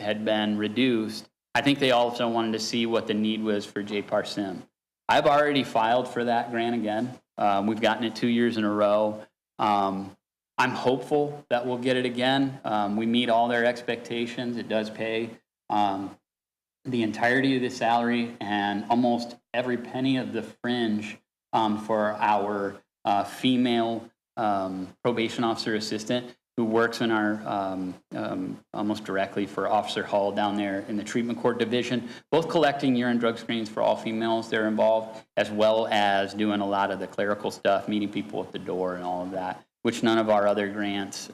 had been reduced, I think they also wanted to see what the need was for JPAR Sim. I've already filed for that grant again. We've gotten it 2 years in a row. I'm hopeful that we'll get it again. We meet all their expectations. It does pay the entirety of the salary and almost every penny of the fringe for our female probation officer assistant who works in our almost directly for Officer Hall down there in the treatment court division, both collecting urine drug screens for all females that are involved, as well as doing a lot of the clerical stuff, meeting people at the door and all of that, which none of our other grants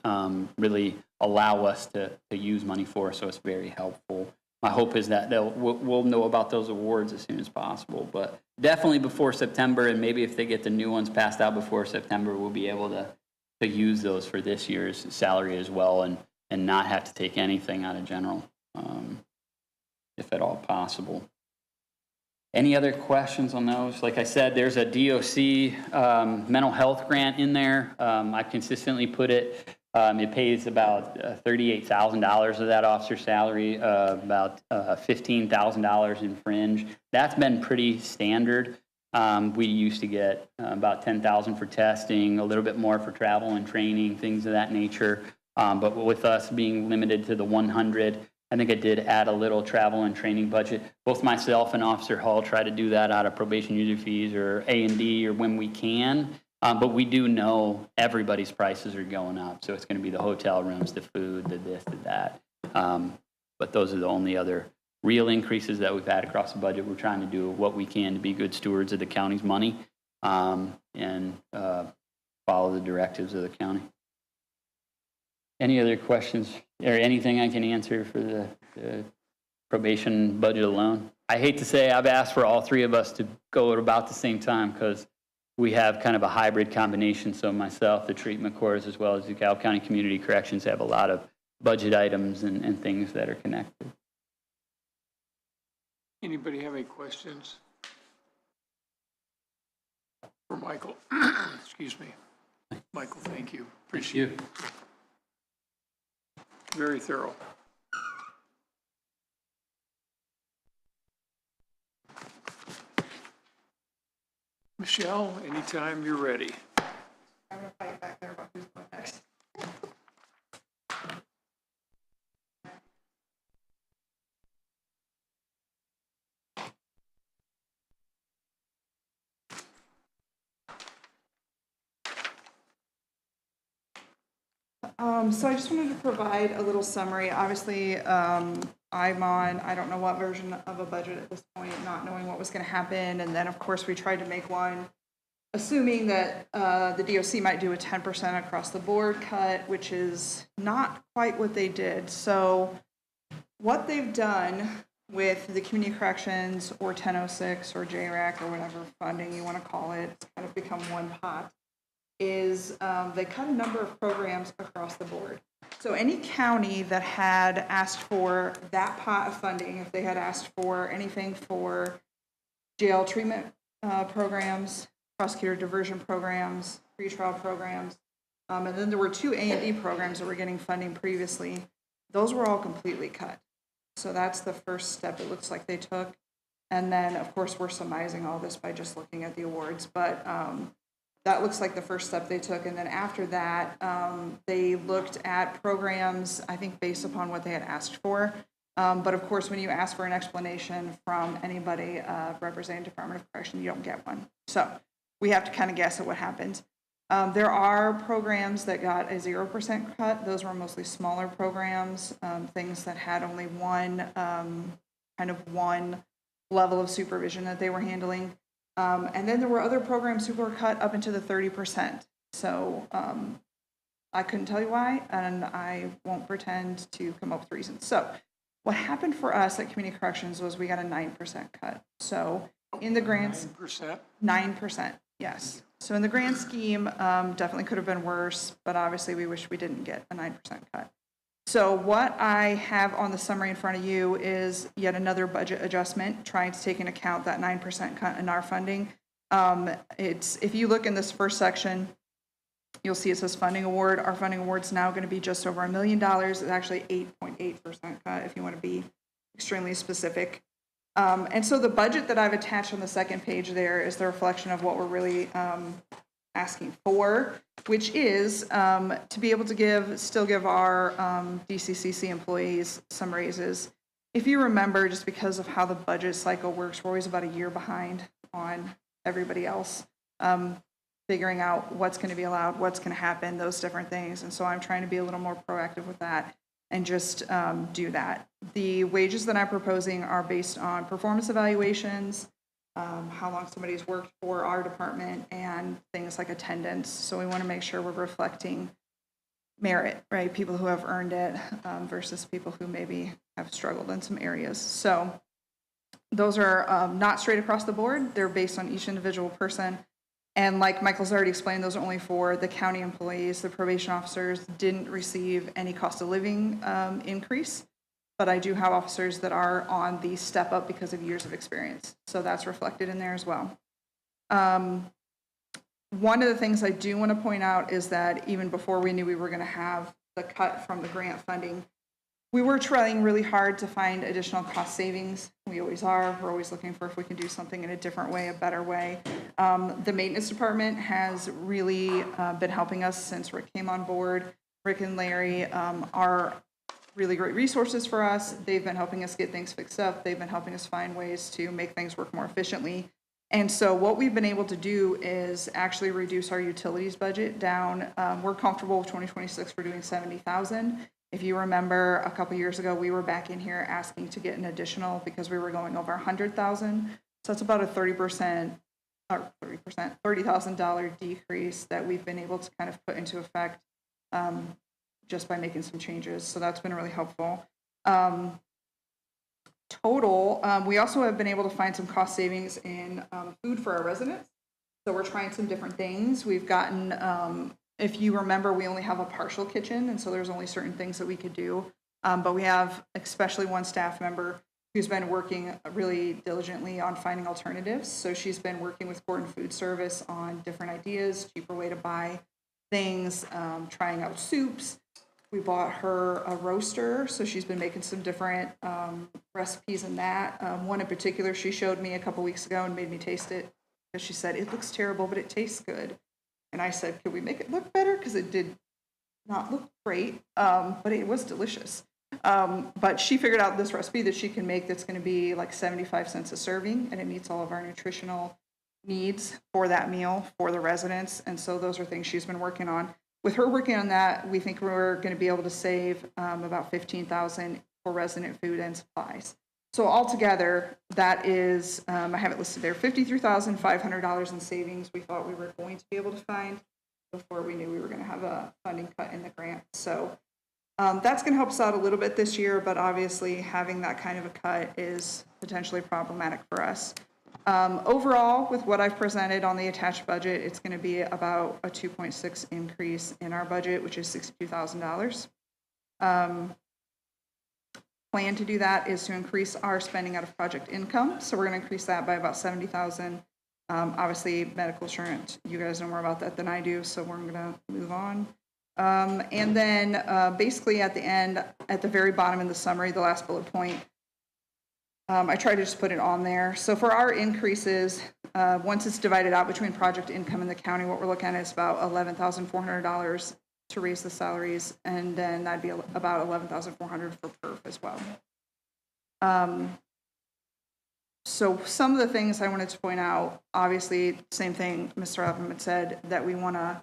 really allow us to use money for, so it's very helpful. My hope is that we'll know about those awards as soon as possible, but definitely before September, and maybe if they get the new ones passed out before September, we'll be able to use those for this year's salary as well, and not have to take anything out of general, if at all possible. Any other questions on those? Like I said, there's a DOC mental health grant in there. I consistently put it. It pays about $38,000 of that officer salary, about $15,000 in fringe. That's been pretty standard. We used to get about $10,000 for testing, a little bit more for travel and training, things of that nature. But with us being limited to the 100, I think I did add a little travel and training budget. Both myself and Officer Hall try to do that out of probation user fees or A&D or when we can. But we do know everybody's prices are going up. So it's going to be the hotel rooms, the food, the this, the that. But those are the only other real increases that we've had across the budget. We're trying to do what we can to be good stewards of the county's money and follow the directives of the county. Any other questions or anything I can answer for the probation budget alone? I hate to say I've asked for all three of us to go at about the same time because we have kind of a hybrid combination. So myself, the treatment courts, as well as the DeKalb County Community Corrections have a lot of budget items and things that are connected. Anybody have any questions for Michael? Excuse me. Michael, thank you. Appreciate it. Very thorough. Michelle, anytime you're ready. I'm going to fight back there about who's going next. So I just wanted to provide a little summary. Obviously, I'm on, I don't know what version of a budget at this point, not knowing what was going to happen. And then, of course, we tried to make one, assuming that the DOC might do a 10% across the board cut, which is not quite what they did. So what they've done with the community corrections or 1006 or JRAC or whatever funding you want to call it, it's kind of become one pot, is they cut a number of programs across the board. So any county that had asked for that pot of funding, if they had asked for anything for jail treatment programs, prosecutor diversion programs, pretrial programs, and then there were 2 A&D programs that were getting funding previously, those were all completely cut. So that's the first step it looks like they took. And then, of course, we're surmising all this by just looking at the awards, but that looks like the first step they took. And then after that, they looked at programs, I think, based upon what they had asked for. But of course, when you ask for an explanation from anybody representing Department of Correction, you don't get one. So we have to kind of guess at what happened. There are programs that got a 0% cut. Those were mostly smaller programs, things that had only one level of supervision that they were handling. And then there were other programs who were cut up into the 30%. So I couldn't tell you why, and I won't pretend to come up with reasons. So what happened for us at Community Corrections was we got a 9% cut. So in the grants, 9%, yes. So in the grand scheme, definitely could have been worse, but obviously we wish we didn't get a 9% cut. So what I have on the summary in front of you is yet another budget adjustment, trying to take into account that 9% cut in our funding. If you look in this first section, You'll see it says funding award. Our funding award's now going to be just over $1 million. It's actually 8.8% cut if you want to be extremely specific. And so the budget that I've attached on the second page there is the reflection of what we're really asking for, which is to be able to still give our DCCC employees some raises. If you remember, just because of how the budget cycle works, we're always about a year behind on everybody else, figuring out what's going to be allowed, what's going to happen, those different things. And so I'm trying to be a little more proactive with that and just do that. The wages that I'm proposing are based on performance evaluations, how long somebody's worked for our department, and things like attendance. So we want to make sure we're reflecting merit, right? People who have earned it versus people who maybe have struggled in some areas. So those are not straight across the board. They're based on each individual person. And like Michael's already explained, those are only for the county employees. The probation officers didn't receive any cost of living increase, but I do have officers that are on the step up because of years of experience. So that's reflected in there as well. One of the things I do want to point out is that even before we knew we were going to have the cut from the grant funding, we were trying really hard to find additional cost savings. We always are. We're always looking for if we can do something in a different way, a better way. The maintenance department has really been helping us since Rick came on board. Rick and Larry are really great resources for us. They've been helping us get things fixed up. They've been helping us find ways to make things work more efficiently. And so what we've been able to do is actually reduce our utilities budget down. We're comfortable with 2026 for doing 70,000. If you remember, a couple years ago, we were back in here asking to get an additional because we were going over 100,000. So that's about a 30,000 decrease that we've been able to kind of put into effect just by making some changes. So that's been really helpful. Total, we also have been able to find some cost savings in food for our residents. So we're trying some different things. We've gotten, if you remember, we only have a partial kitchen, and so there's only certain things that we could do. But we have especially one staff member who's been working really diligently on finding alternatives. So she's been working with Gordon Food Service on different ideas, cheaper way to buy things, trying out soups. We bought her a roaster, so she's been making some different recipes in that. One in particular she showed me a couple weeks ago and made me taste it because she said, it looks terrible, but it tastes good. And I said, could we make it look better? Because it did not look great, but it was delicious. But she figured out this recipe that she can make that's going to be like 75 cents a serving, and it meets all of our nutritional needs for that meal for the residents. And so those are things she's been working on. With her working on that, we think we're going to be able to save about $15,000 for resident food and supplies. So altogether, that is, I have it listed there, $53,500 in savings we thought we were going to be able to find before we knew we were going to have a funding cut in the grant. So that's going to help us out a little bit this year, but obviously having that kind of a cut is potentially problematic for us. Overall, with what I've presented on the attached budget, it's going to be about a 2.6 increase in our budget, which is $62,000. Plan to do that is to increase our spending out of project income. So we're going to increase that by about $70,000. Obviously, medical insurance, you guys know more about that than I do, so we're going to move on. And then basically at the end, at the very bottom in the summary, the last bullet point, I tried to just put it on there. So for our increases, once it's divided out between project income and the county, what we're looking at is about $11,400 to raise the salaries, and then that'd be about $11,400 for perf as well. So some of the things I wanted to point out, obviously, same thing Mr. Elpham said, that we want to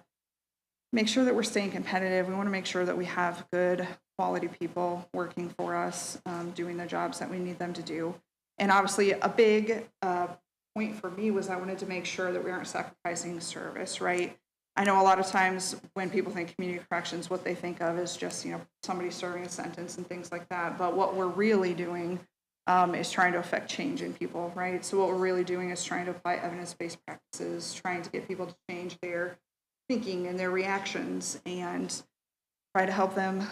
make sure that we're staying competitive. We want to make sure that we have good quality people working for us, doing the jobs that we need them to do. And obviously a big point for me was I wanted to make sure that we aren't sacrificing service, right? I know a lot of times when people think community corrections, what they think of is just, somebody serving a sentence and things like that. But what we're really doing is trying to affect change in people, right? So what we're really doing is trying to apply evidence-based practices, trying to get people to change their thinking and their reactions and try to help them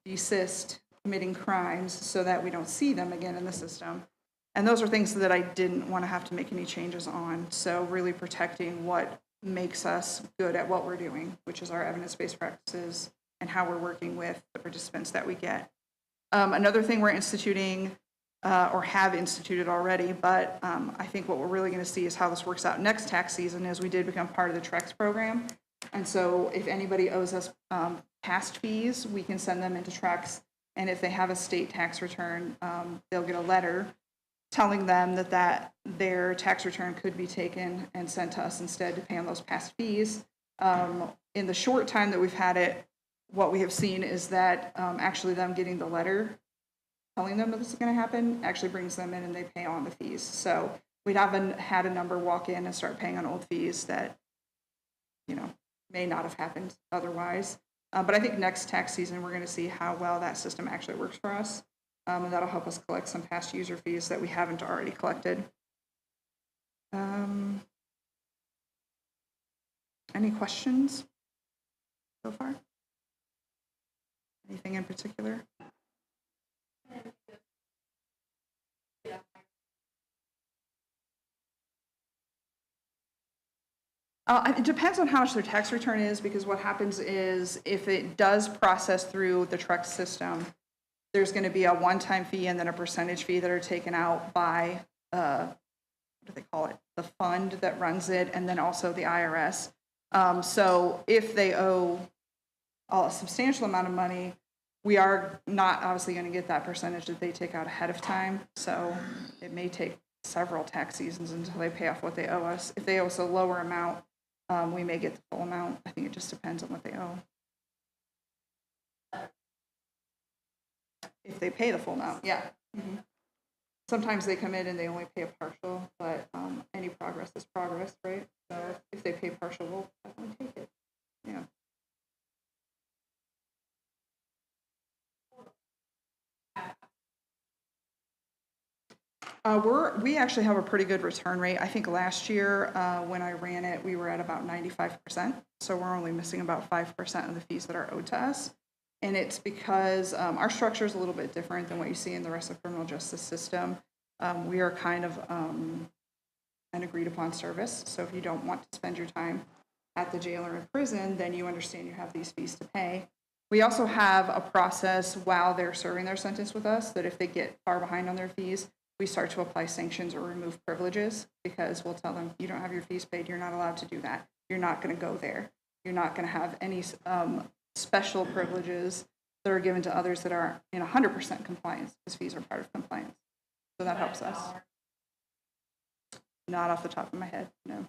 desist committing crimes so that we don't see them again in the system. And those are things that I didn't want to have to make any changes on. So really protecting what makes us good at what we're doing, which is our evidence-based practices and how we're working with the participants that we get. Another thing we're instituting or have instituted already, but I think what we're really going to see is how this works out next tax season is we did become part of the TREX program. And so if anybody owes us past fees, we can send them into TREX. And if they have a state tax return, they'll get a letter telling them that their tax return could be taken and sent to us instead to pay on those past fees. In the short time that we've had it, what we have seen is that actually them getting the letter telling them that this is going to happen actually brings them in and they pay on the fees. So we haven't had a number walk in and start paying on old fees that, may not have happened otherwise. But I think next tax season, we're going to see how well that system actually works for us. And that'll help us collect some past user fees that we haven't already collected. Any questions so far? Anything in particular? It depends on how much their tax return is, because what happens is if it does process through the TREX system, there's going to be a one-time fee and then a percentage fee that are taken out by, what do they call it? The fund that runs it, and then also the IRS. So if they owe a substantial amount of money, we are not obviously going to get that percentage that they take out ahead of time. So it may take several tax seasons until they pay off what they owe us. If they owe us a lower amount, we may get the full amount. I think it just depends on what they owe. If they pay the full amount, yeah. Mm-hmm. Sometimes they come in and they only pay a partial, but any progress is progress, right? So if they pay partial, we'll definitely take it. Yeah. We actually have a pretty good return rate. I think last year when I ran it, we were at about 95%. So we're only missing about 5% of the fees that are owed to us. And it's because our structure is a little bit different than what you see in the rest of the criminal justice system. We are kind of an agreed upon service. So if you don't want to spend your time at the jail or in prison, then you understand you have these fees to pay. We also have a process while they're serving their sentence with us that if they get far behind on their fees, we start to apply sanctions or remove privileges, because we'll tell them, you don't have your fees paid, you're not allowed to do that. You're not going to go there. You're not going to have any special privileges that are given to others that are in 100% compliance, because fees are part of compliance. So that helps us. Not off the top of my head, no.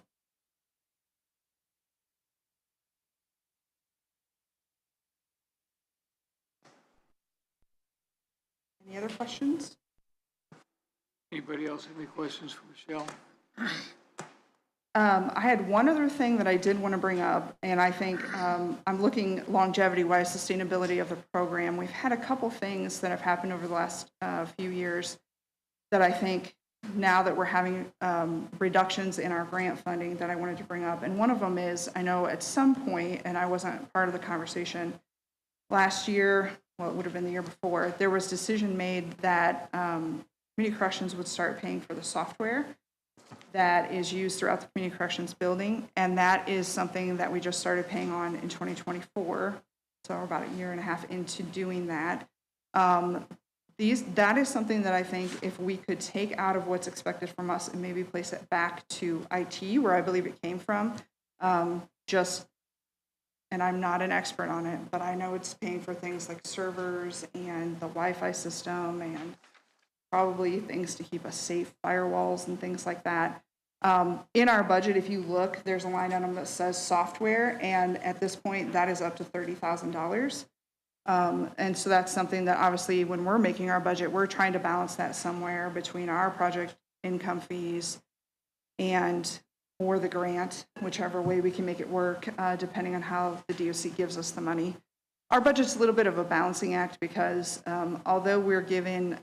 Any other questions? Anybody else have any questions for Michelle? I had one other thing that I did want to bring up, and I think I'm looking longevity-wise, sustainability of the program. We've had a couple things that have happened over the last few years that I think now that we're having reductions in our grant funding that I wanted to bring up. And one of them is, I know at some point, and I wasn't part of the conversation, last year, well, it would have been the year before, there was decision made that community corrections would start paying for the software that is used throughout the community corrections building. And that is something that we just started paying on in 2024. So we're about a year and a half into doing that. That is something that I think if we could take out of what's expected from us and maybe place it back to IT, where I believe it came from, and I'm not an expert on it, but I know it's paying for things like servers and the Wi-Fi system and probably things to keep us safe, firewalls and things like that. In our budget, if you look, there's a line item that says software, and at this point, that is up to $30,000. And so that's something that obviously when we're making our budget, we're trying to balance that somewhere between our project income fees and or the grant, whichever way we can make it work, depending on how the DOC gives us the money. Our budget's a little bit of a balancing act because although we're given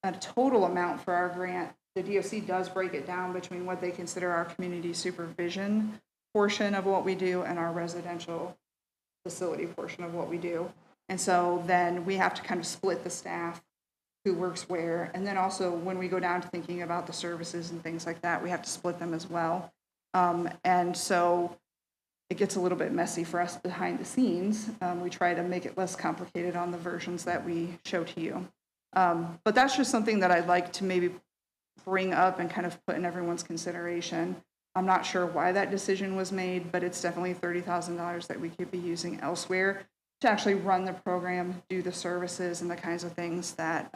a total amount for our grant, the DOC does break it down between what they consider our community supervision portion of what we do and our residential facility portion of what we do. And so then we have to kind of split the staff who works where. And then also when we go down to thinking about the services and things like that, we have to split them as well. And so it gets a little bit messy for us behind the scenes. We try to make it less complicated on the versions that we show to you. But that's just something that I'd like to maybe bring up and kind of put in everyone's consideration. I'm not sure why that decision was made, but it's definitely $30,000 that we could be using elsewhere to actually run the program, do the services, and the kinds of things that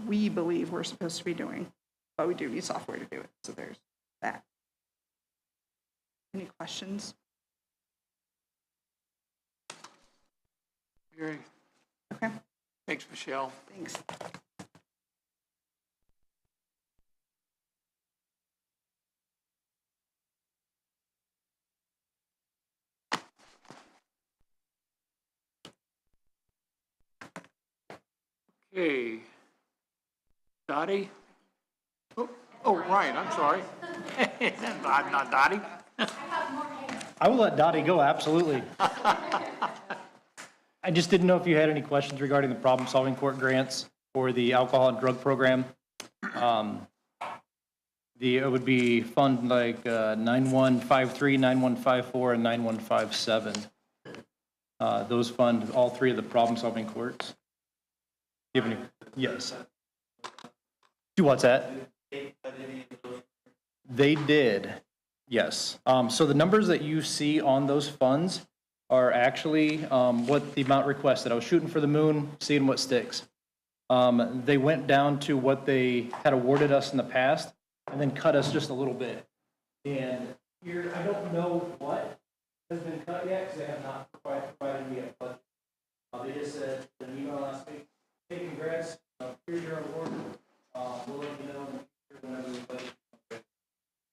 we believe we're supposed to be doing. But we do need software to do it. So there's that. Any questions? Gary? Okay, Thanks, Michelle. thanks. Okay. Dottie? Oh, Ryan, I'm sorry. Not Dottie? I will let Dottie go, absolutely. I just didn't know if you had any questions regarding the problem-solving court grants or the alcohol and drug program. It would be fund like 9153, 9154, and 9157. Those fund all three of the problem-solving courts. Do you have any? Yes. Do what's that? They did, yes. So the numbers that you see on those funds are actually what the amount requested. I was shooting for the moon, seeing what sticks. They went down to what they had awarded us in the past and then cut us just a little bit. And here, I don't know what has been cut yet because they have not provided me a budget. They just said in an email last week, hey, congrats, here's your award. We'll let you know whenever the budget comes in.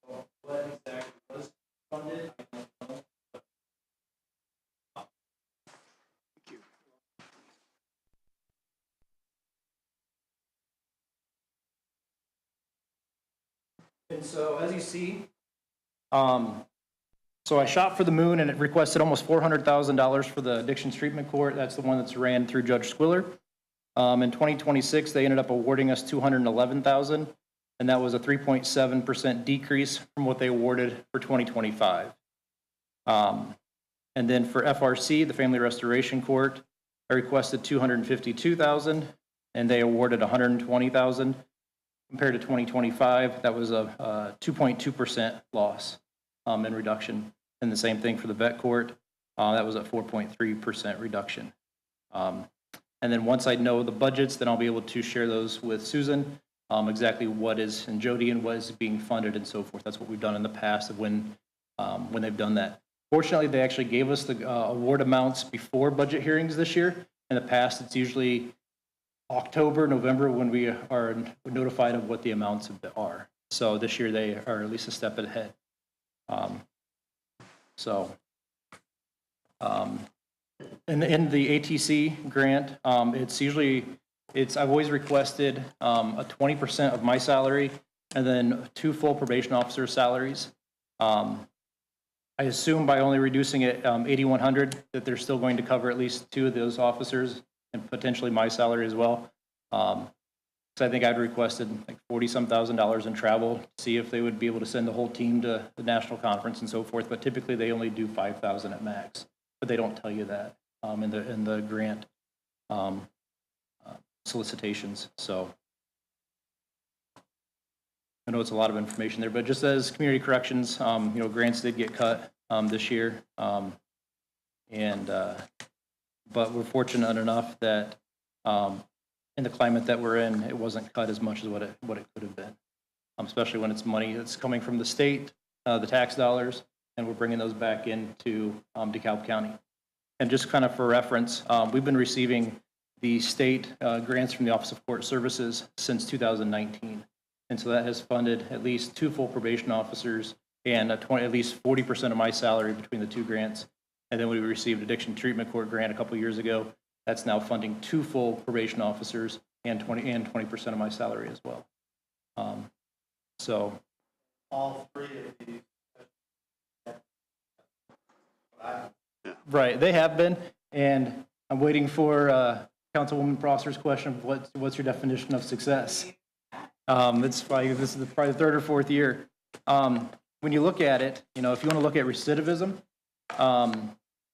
So what exactly was funded, I don't know. Thank you. And so as you see, so I shot for the moon and it requested almost $400,000 for the addictions treatment court. That's the one that's ran through Judge Squiller. In 2026, they ended up awarding us $211,000, and that was a 3.7% decrease from what they awarded for 2025. And then for FRC, the Family Restoration Court, I requested $252,000, and they awarded $120,000. Compared to 2025, that was a 2.2% loss in reduction. And the same thing for the vet court, that was a 4.3% reduction. And then once I know the budgets, then I'll be able to share those with Susan, exactly what is, and Jody, and what is being funded and so forth. That's what we've done in the past of when they've done that. Fortunately, they actually gave us the award amounts before budget hearings this year. In the past, it's usually October, November when we are notified of what the amounts are. So this year they are at least a step ahead. In the ATC grant, I've always requested a 20% of my salary and then 2 full probation officer salaries. I assume by only reducing it $8,100 that they're still going to cover at least 2 of those officers and potentially my salary as well. So I think I'd requested like $40-some thousand in travel, see if they would be able to send the whole team to the national conference and so forth. But typically they only do $5,000 at max, but they don't tell you that in the grant solicitations. So I know it's a lot of information there, but just as community corrections, grants did get cut this year, but we're fortunate enough that in the climate that we're in, it wasn't cut as much as what it could have been, especially when it's money that's coming from the state, the tax dollars, and we're bringing those back into DeKalb County. And just kind of for reference, we've been receiving the state grants from the Office of Court Services since 2019. And so that has funded at least 2 full probation officers and at least 40% of my salary between the 2 grants. And then we received addiction treatment court grant a couple of years ago. That's now funding 2 full probation officers and 20% of my salary as well. So all 3 of these. right, they have been, and I'm waiting for Councilwoman Prosser's question of what's your definition of success? This is probably the 3rd or 4th year. When you look at it, if you want to look at recidivism,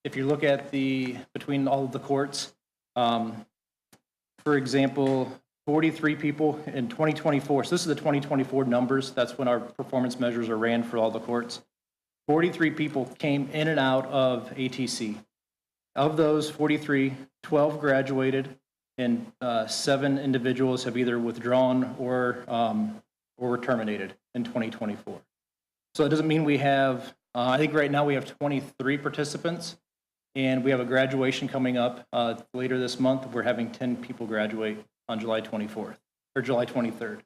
if you look at between all of the courts, for example, 43 people in 2024, so this is the 2024 numbers, that's when our performance measures are ran for all the courts. 43 people came in and out of ATC. Of those 43, 12 graduated, and 7 individuals have either withdrawn or were terminated in 2024. So it doesn't mean we have, I think right now we have 23 participants, and we have a graduation coming up later this month. We're having 10 people graduate on July 24th, or July 23rd.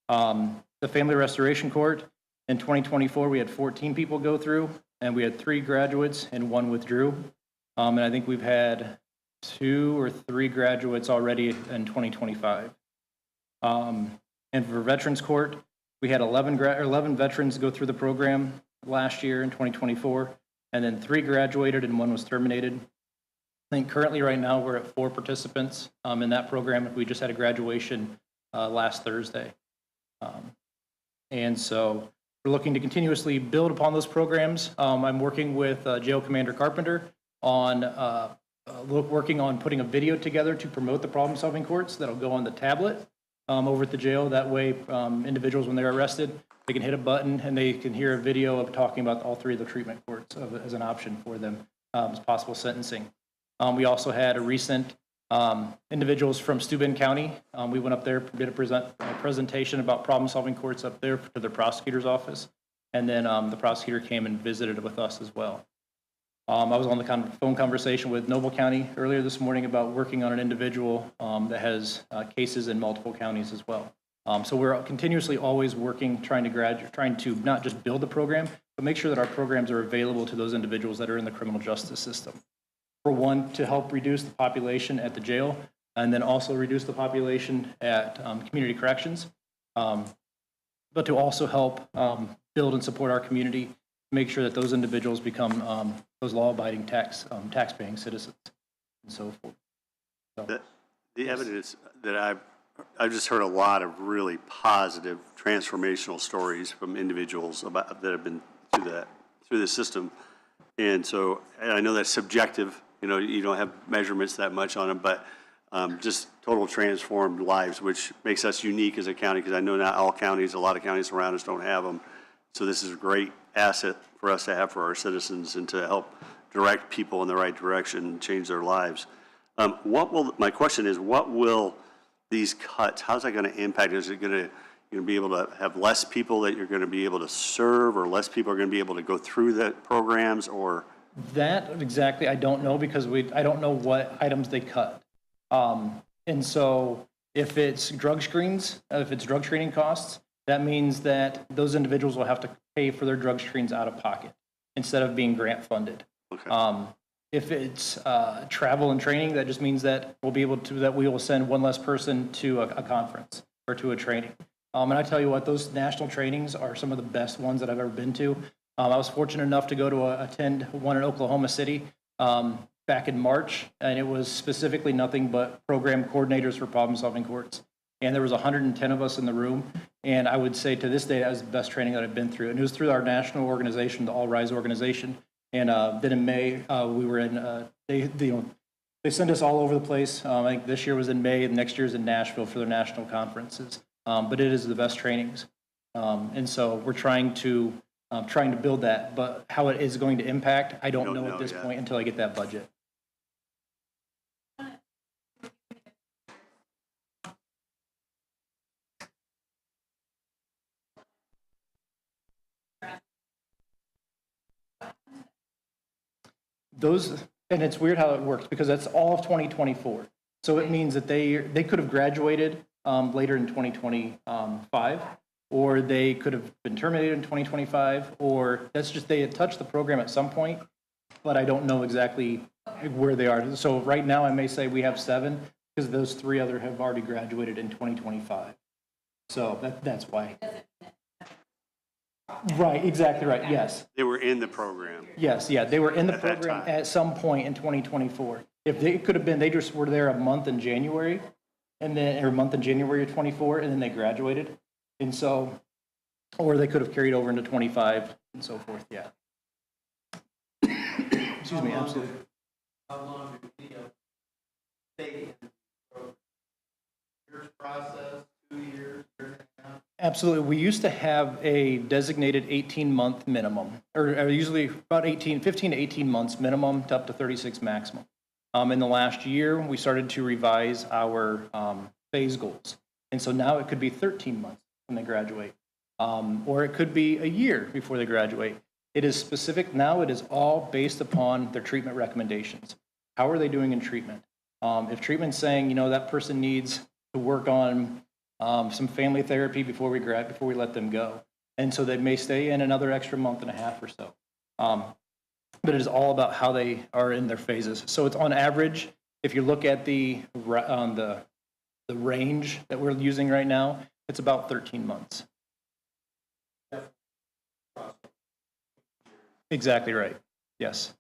The Family Restoration Court, in 2024, we had 14 people go through, and we had 3 graduates and 1 withdrew. And I think we've had 2 or 3 graduates already in 2025. And for Veterans Court, we had 11 veterans go through the program last year in 2024, and then 3 graduated and 1 was terminated. I think currently right now we're at 4 participants in that program. We just had a graduation last Thursday. And so we're looking to continuously build upon those programs. I'm working with Jail Commander Carpenter on working on putting a video together to promote the problem-solving courts that'll go on the tablet over at the jail. That way, individuals, when they're arrested, they can hit a button and they can hear a video of talking about all 3 of the treatment courts as an option for them as possible sentencing. We also had a recent individuals from Steuben County. We went up there, did a presentation about problem-solving courts up there to the prosecutor's office, and then the prosecutor came and visited with us as well. I was on the phone conversation with Noble County earlier this morning about working on an individual that has cases in multiple counties as well. So we're continuously always working, trying to not just build the program, but make sure that our programs are available to those individuals that are in the criminal justice system. For one, to help reduce the population at the jail, and then also reduce the population at community corrections, but to also help build and support our community, make sure that those individuals become those law-abiding tax-paying citizens, and so forth. So, the evidence that I've just heard a lot of really positive, transformational stories from individuals that have been through the system, and so I know that's subjective. You don't have measurements that much on them, but just total transformed lives, which makes us unique as a county, because I know not all counties, a lot of counties around us don't have them. So this is a great asset for us to have for our citizens and to help direct people in the right direction and change their lives. My question is, what will these cuts, how's that going to impact? Is it going to be able to have less people that you're going to be able to serve, or less people are going to be able to go through the programs, or? That exactly, I don't know, because I don't know what items they cut. And so if it's drug screens, if it's drug screening costs, that means that those individuals will have to pay for their drug screens out of pocket instead of being grant funded. Okay. If it's travel and training, that just means that we will send 1 less person to a conference or to a training. And I tell you what, those national trainings are some of the best ones that I've ever been to. I was fortunate enough to go to attend one in Oklahoma City back in March, and it was specifically nothing but program coordinators for problem-solving courts. And there was 110 of us in the room, and I would say to this day that was the best training that I've been through. And it was through our national organization, the All Rise organization. And then in May, we were in. They send us all over the place. I think this year was in May, and next year's in Nashville for their national conferences. But it is the best trainings, and so we're trying to build that. But how it is going to impact, I don't know at this point until I get that budget. And it's weird how it works, because that's all of 2024. So it means that they could have graduated later in 2025, or they could have been terminated in 2025, or that's just they had touched the program at some point, but I don't know exactly where they are. So right now I may say we have 7, because those 3 other have already graduated in 2025. So that's why. Right, exactly right, yes. They were in the program. Yes, yeah, they were in the program at some point in 2024. If they could have been, they just were there a month in January, or a month in January of 24, and then they graduated. And so or they could have carried over into 25 and so forth, yeah. Excuse me, absolutely. How long do we stay in the program? Years process, 2 years, year and a half? Absolutely. We used to have a designated 18-month minimum, or usually about 15 to 18 months minimum to up to 36 maximum. In the last year, we started to revise our phase goals. And so now it could be 13 months when they graduate, or it could be a year before they graduate. It is specific. Now it is all based upon their treatment recommendations. How are they doing in treatment? If treatment's saying, you know, that person needs to work on some family therapy before we let them go. And so they may stay in another extra month and a half or so. But it is all about how they are in their phases. So it's on average, if you look at the range that we're using right now, it's about 13 months. Exactly right. Yes.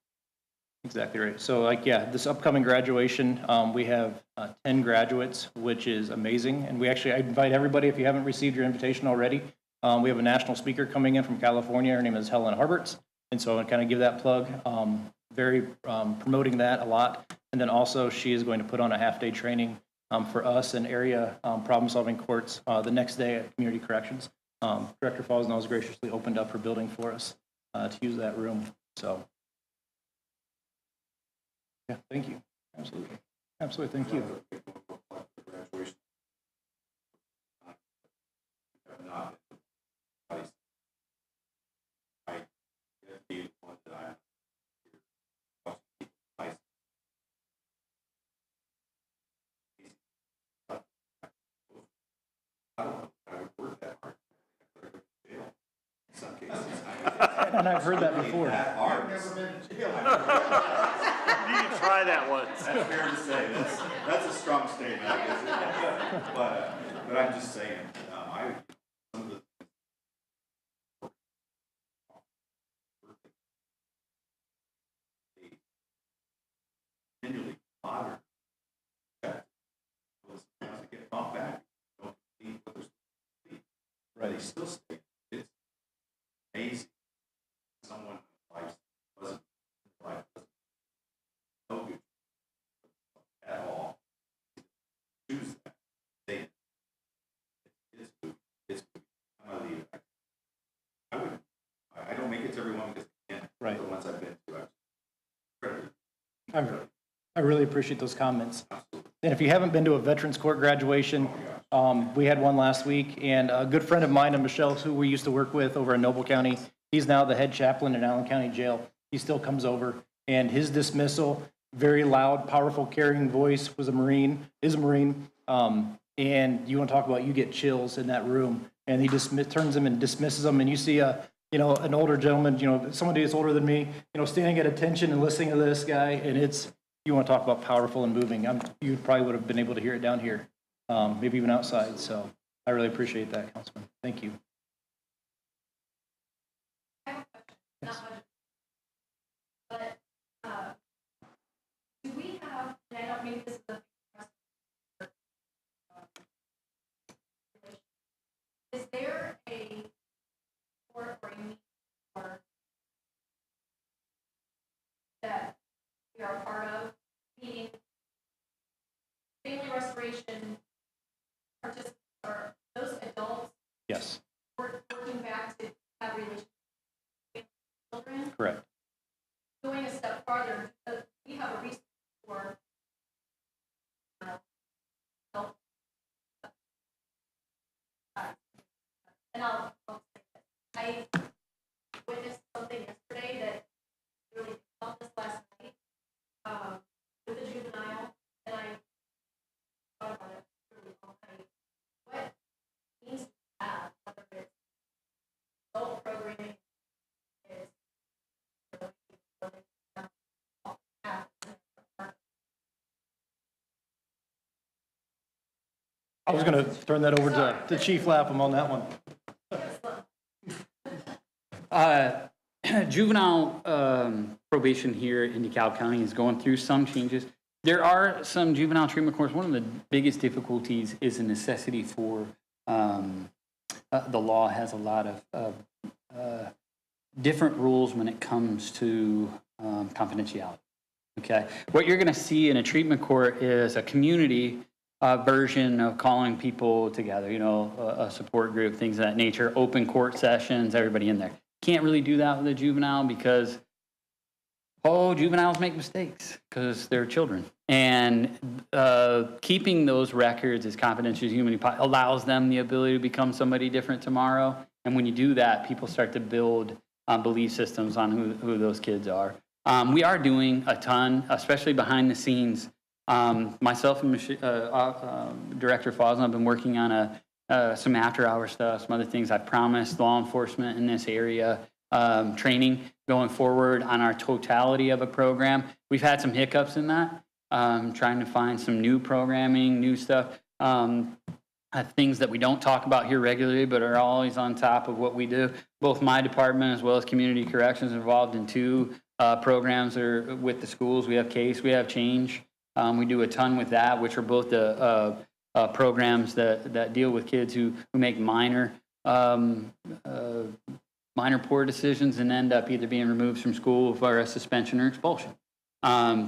Exactly right. So like, yeah, this upcoming graduation, we have 10 graduates, which is amazing. And I invite everybody, if you haven't received your invitation already, we have a national speaker coming in from California. Her name is Helen Harberts. And so I kind of give that plug, promoting that a lot. And then also she is going to put on a half-day training for us in area problem-solving courts the next day at Community Corrections. Director Fosnell has graciously opened up her building for us to use that room. So, yeah, thank you. Absolutely. Absolutely, thank you. And I've heard that before. I've never been to jail. You can try that once. That's fair to say. That's a strong statement, I guess. But I'm just saying, some of the continually modern. Sometimes they get bumped back. Don't compete with their speed. Right. They still stay. It's amazing. Someone wasn't no good at all. Choose that. It's I'm gonna leave it. I don't make it to everyone because I can't. Right. The ones I've been to, I really appreciate those comments. And if you haven't been to a Veterans Court graduation, we had one last week, and a good friend of mine, Michelle, who we used to work with over in Noble County, he's now the head chaplain in Allen County Jail. He still comes over, and his dismissal, very loud, powerful, carrying voice, is a Marine. And you want to talk about, you get chills in that room, and he turns them and dismisses them, and you see an older gentleman, somebody that's older than me, standing at attention and listening to this guy, and you want to talk about powerful and moving. You probably would have been able to hear it down here, maybe even outside. So I really appreciate that, Councilman. Thank you. I have a question, not much, but do we have, and I don't, maybe this is a is there a court or a meeting or that we are a part of, meaning family restoration participants, are those adults Yes, working back to have relationships with children? correct. Going a step farther, we have a resource for help. And I'll say this. I witnessed something yesterday that really felt this last night with a juvenile, and I thought about it really all night. What needs to have, whether it's adult programming, is I was going to turn that over to Chief Lapham on that one. Juvenile probation here in DeKalb County is going through some changes. There are some juvenile treatment courts. One of the biggest difficulties is the necessity for the law has a lot of different rules when it comes to confidentiality. Okay, what you're going to see in a treatment court is a community version of calling people together, you know, a support group, things of that nature, open court sessions, everybody in there. Can't really do that with a juvenile because, juveniles make mistakes because they're children. And keeping those records as confidential as humanly possible allows them the ability to become somebody different tomorrow. And when you do that, people start to build belief systems on who those kids are. We are doing a ton, especially behind the scenes. Myself and Director Foslen have been working on some after-hour stuff, some other things. I promised law enforcement in this area training going forward on our totality of a program. We've had some hiccups in that, trying to find some new programming, new stuff, things that we don't talk about here regularly, but are always on top of what we do. Both my department as well as community corrections involved in 2 programs are with the schools. We have CASE, we have Change. We do a ton with that, which are both the programs that deal with kids who make minor poor decisions and end up either being removed from school for a suspension or expulsion.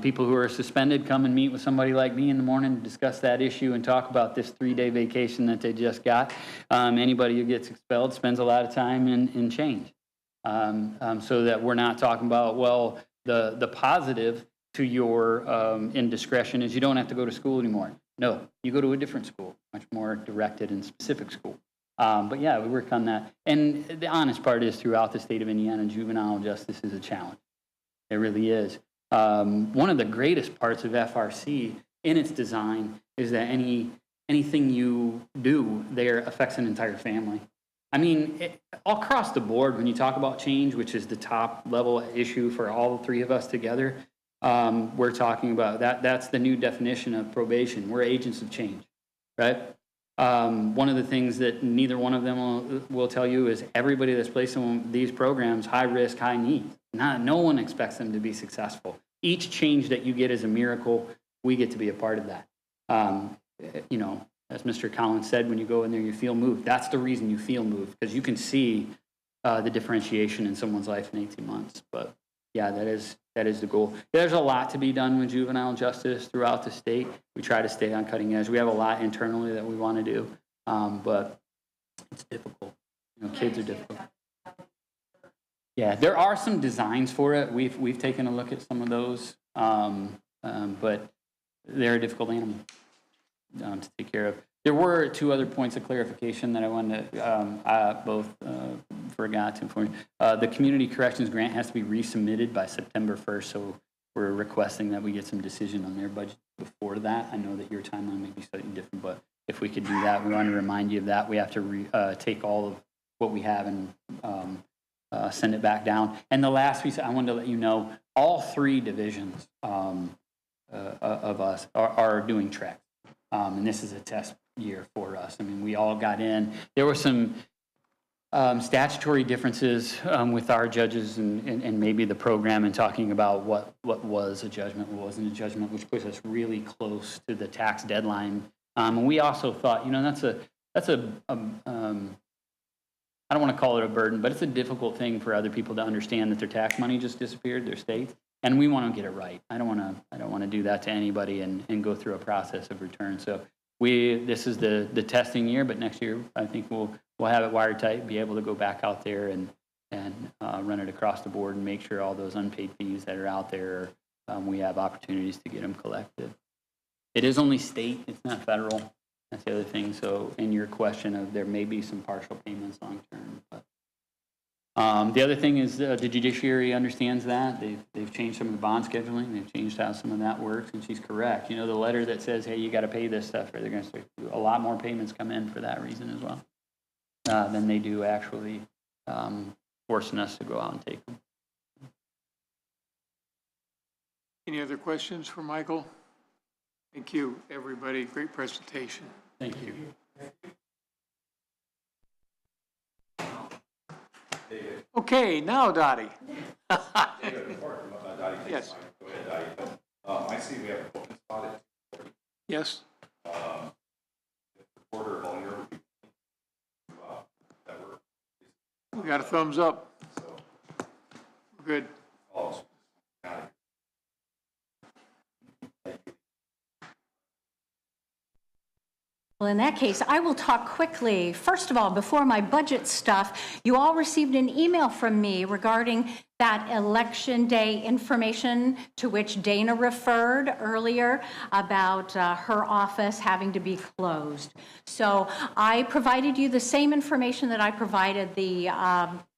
People who are suspended come and meet with somebody like me in the morning to discuss that issue and talk about this 3-day vacation that they just got. Anybody who gets expelled spends a lot of time in Change. So that we're not talking about, well, the positive to your indiscretion is you don't have to go to school anymore. No, you go to a different school, much more directed and specific school. But yeah, we work on that. And the honest part is throughout the state of Indiana, juvenile justice is a challenge. It really is. One of the greatest parts of FRC in its design is that anything you do there affects an entire family. I mean, all across the board, when you talk about change, which is the top level issue for all 3 of us together, we're talking about that's the new definition of probation. We're agents of change, right? One of the things that neither one of them will tell you is everybody that's placed in these programs, high risk, high need. No one expects them to be successful. Each change that you get is a miracle. We get to be a part of that. You know, as Mr. Collins said, when you go in there, you feel moved. That's the reason you feel moved, because you can see the differentiation in someone's life in 18 months. But yeah, that is the goal. There's a lot to be done with juvenile justice throughout the state. We try to stay on cutting edge. We have a lot internally that we want to do, but it's difficult. You know, kids are difficult. Yeah, there are some designs for it. We've taken a look at some of those, but they're a difficult animal to take care of. There were 2 other points of clarification that I wanted to forgot to inform you. The community corrections grant has to be resubmitted by September 1st, so we're requesting that we get some decision on their budget before that. I know that your timeline may be slightly different, but if we could do that, we want to remind you of that. We have to take all of what we have and send it back down. And the last piece, I wanted to let you know, all 3 divisions of us are doing tracks. And this is a test year for us. I mean, we all got in. There were some statutory differences with our judges and maybe the program and talking about what was a judgment, what wasn't a judgment, which puts us really close to the tax deadline. And we also thought, you know, that's a I don't want to call it a burden, but it's a difficult thing for other people to understand that their tax money just disappeared, their state, and we want to get it right. I don't want to do that to anybody and go through a process of return. So this is the testing year, but next year I think we'll have it watertight, be able to go back out there and run it across the board and make sure all those unpaid fees that are out there, we have opportunities to get them collected. It is only state, it's not federal. That's the other thing. So in your question of there may be some partial payments long term. But, the other thing is the judiciary understands that. They've changed some of the bond scheduling. They've changed how some of that works. And she's correct. You know, the letter that says, hey, you got to pay this stuff, or they're going to start a lot more payments come in for that reason as well than they do actually forcing us to go out and take them. Any other questions for Michael? Thank you, everybody. Great presentation. Thank you. Okay, now Dottie. David, before Dottie takes Yes. mine, go ahead, Dottie. I see we have a focus audit. Yes. The quarter of all year. We got a thumbs up. Good. Well, in that case, I will talk quickly. First of all, before my budget stuff, you all received an email from me regarding that election day information to which Dana referred earlier about her office having to be closed. So I provided you the same information that I provided the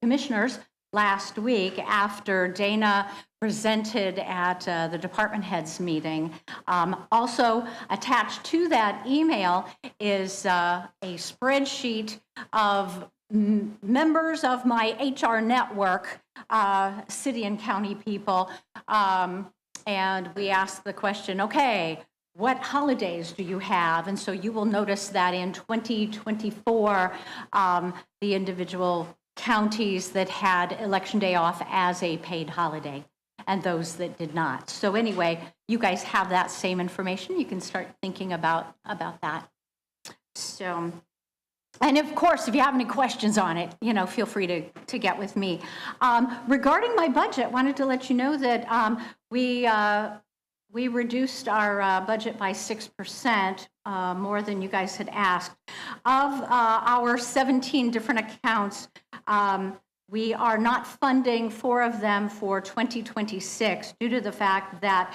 commissioners last week after Dana presented at the department heads meeting. Also attached to that email is a spreadsheet of members of my HR network, city and county people, and we asked the question, okay, what holidays do you have? And so you will notice that in 2024, the individual counties that had Election Day off as a paid holiday and those that did not. So anyway, you guys have that same information. You can start thinking about that. So, and of course, if you have any questions on it, you know, feel free to get with me. Regarding my budget, wanted to let you know that we reduced our budget by 6%, more than you guys had asked. Of our 17 different accounts, we are not funding 4 of them for 2026 due to the fact that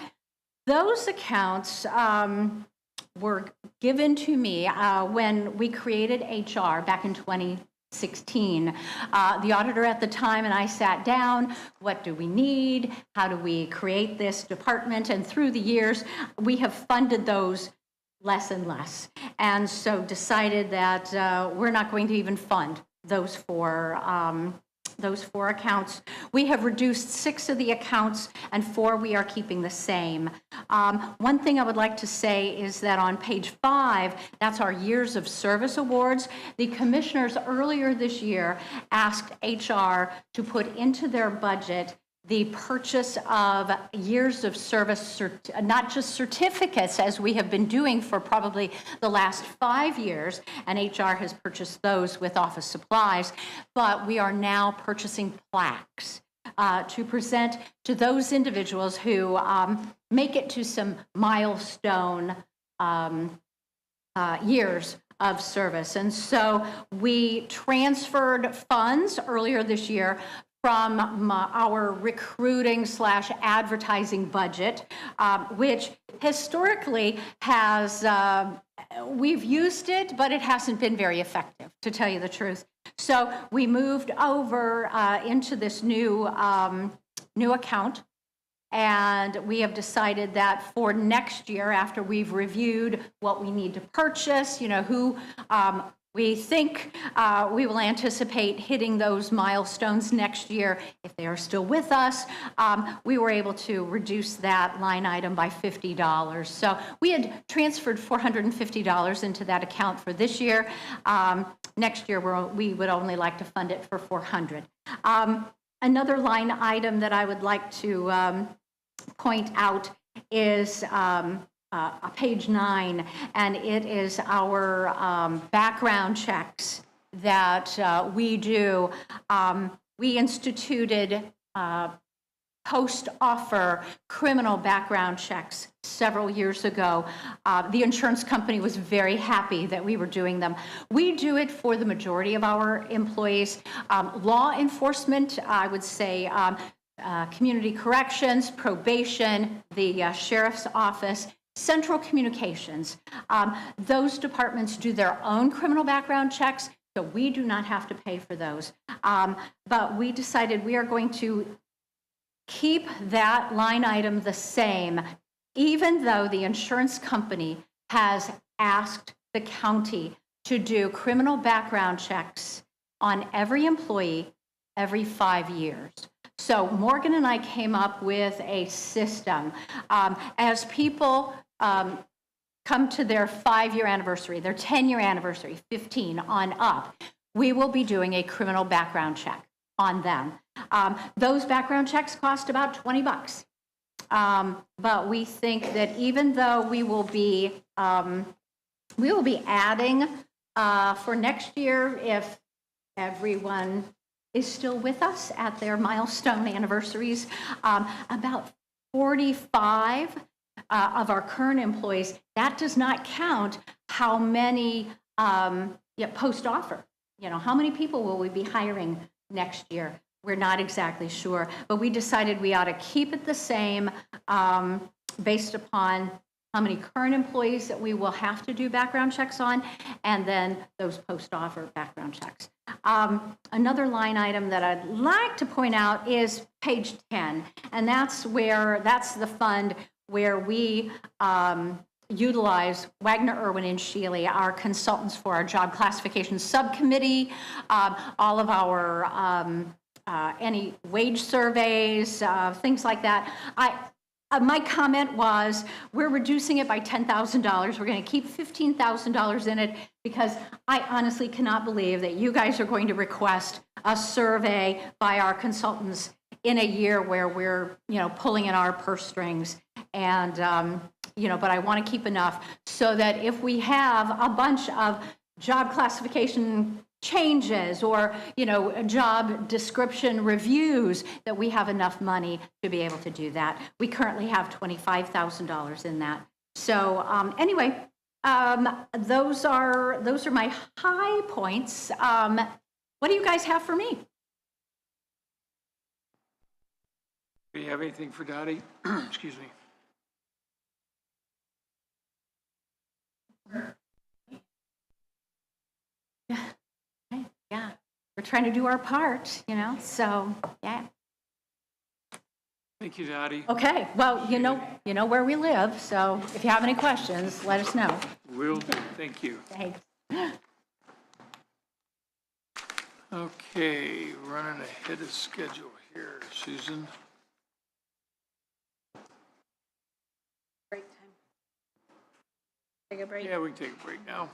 those accounts were given to me when we created HR back in 2016. The auditor at the time and I sat down, what do we need? How do we create this department? And through the years, we have funded those less and less. And so decided that we're not going to even fund those 4 accounts. We have reduced 6 of the accounts and 4 we are keeping the same. One thing I would like to say is that on page 5, that's our years of service awards. The commissioners earlier this year asked HR to put into their budget the purchase of years of service, not just certificates, as we have been doing for probably the last 5 years, and HR has purchased those with office supplies, but we are now purchasing plaques to present to those individuals who make it to some milestone years of service. And so we transferred funds earlier this year from our recruiting/advertising budget, which historically has, we've used it, but it hasn't been very effective, to tell you the truth. So we moved over into this new account, and we have decided that for next year, after we've reviewed what we need to purchase, you know, who we think we will anticipate hitting those milestones next year. If they are still with us, we were able to reduce that line item by $50. So we had transferred $450 into that account for this year. Next year, we would only like to fund it for $400. Another line item that I would like to point out is page 9, and it is our background checks that we do. We instituted post-offer criminal background checks several years ago. The insurance company was very happy that we were doing them. We do it for the majority of our employees. Law enforcement, I would say, community corrections, probation, the sheriff's office, Central Communications. Those departments do their own criminal background checks, so we do not have to pay for those. But we decided we are going to keep that line item the same, even though the insurance company has asked the county to do criminal background checks on every employee every 5 years. So Morgan and I came up with a system. As people come to their 5-year anniversary, their 10-year anniversary, 15 on up, we will be doing a criminal background check on them. Those background checks cost about $20. But we think that even though we will be adding for next year, if everyone is still with us at their milestone anniversaries. About 45 of our current employees. That does not count how many post-offer. How many people will we be hiring next year? We're not exactly sure, but we decided we ought to keep it the same based upon how many current employees that we will have to do background checks on, and then those post-offer background checks. Another line item that I'd like to point out is page 10, and that's the fund where we utilize Wagner, Irwin, and Shealy, our consultants for our job classification subcommittee, all of our any wage surveys, things like that. My comment was, we're reducing it by $10,000. We're going to keep $15,000 in it because I honestly cannot believe that you guys are going to request a survey by our consultants in a year where we're, pulling in our purse strings. And, but I want to keep enough so that if we have a bunch of job classification changes or, job description reviews, that we have enough money to be able to do that. We currently have $25,000 in that. So anyway, those are my high points. What do you guys have for me? Do you have anything for Dottie? Excuse me. Yeah, we're trying to do our part, so, yeah. Thank you, Dottie. Okay, well, you know where we live, so if you have any questions, let us know. Will do. Thank you. Thanks. Okay, running ahead of schedule here. Susan? Break time. Take a break. Yeah, we can take a break now.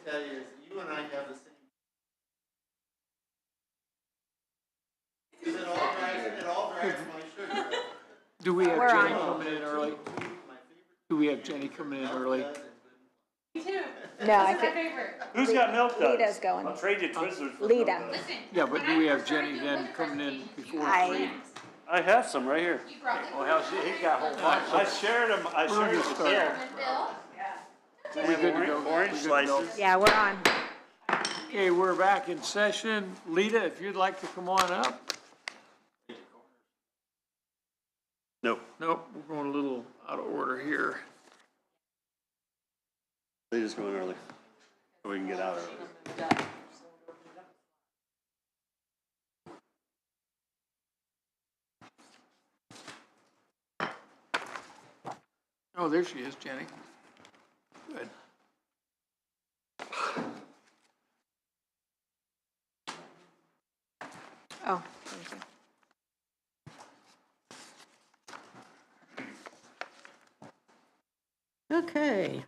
tell you is you and I have the same. It all drives my sugar up. Do we have We're Jenny on. coming in early? Do we have Jenny coming in early? No, I think Who's got milk duds? Lita's going. I'll trade you Twizzlers for Lita. milk duds. Yeah, but do we have Jenny then coming in before I- 3? I have some right here. Well, hell, he got a whole bunch. I shared them, I shared them with Bill. We good to go? Orange We good to go? slices. Yeah, we're on. Okay, we're back in session. Lita, if you'd like to come on up. Nope, Nope, we're going a little out of order here. they just go in early, so we can get out early. Oh, there she is, Jenny. Good. Oh, thank you. Okay.